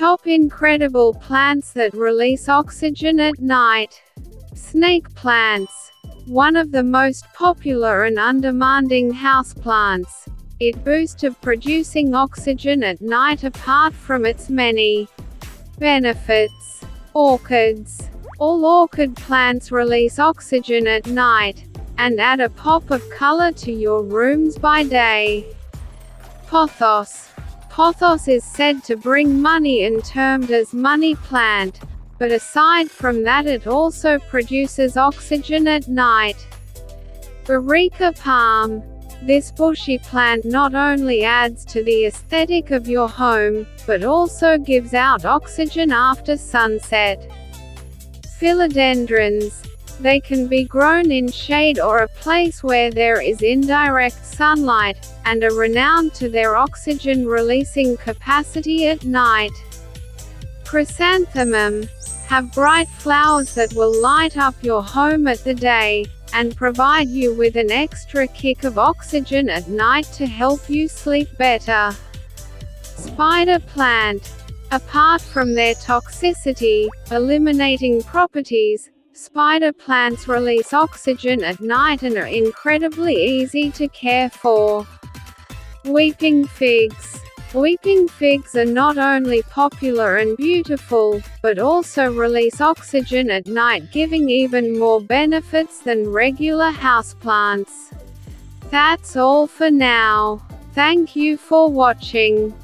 Top incredible plants that release oxygen at night. Snake plants. One of the most popular and undemanding houseplants. It boasts of producing oxygen at night apart from its many benefits. Orchids. All orchid plants release oxygen at night, and add a pop of color to your rooms by day. Pothos. Pothos is said to bring money and termed as money plant, but aside from that it also produces oxygen at night. Areca palm. This bushy plant not only adds to the aesthetic of your home, but also gives out oxygen after sunset. Philodendrons. They can be grown in shade or a place where there is indirect sunlight, and are renowned to their oxygen-releasing capacity at night. Chrysanthemum. Have bright flowers that will light up your home at the day, and provide you with an extra kick of oxygen at night to help you sleep better. Spider plant. Apart from their toxicity, eliminating properties, spider plants release oxygen at night and are incredibly easy to care for. Weeping figs. Weeping figs are not only popular and beautiful, but also release oxygen at night, giving even more benefits than regular houseplants. That's all for now. Thank you for watching.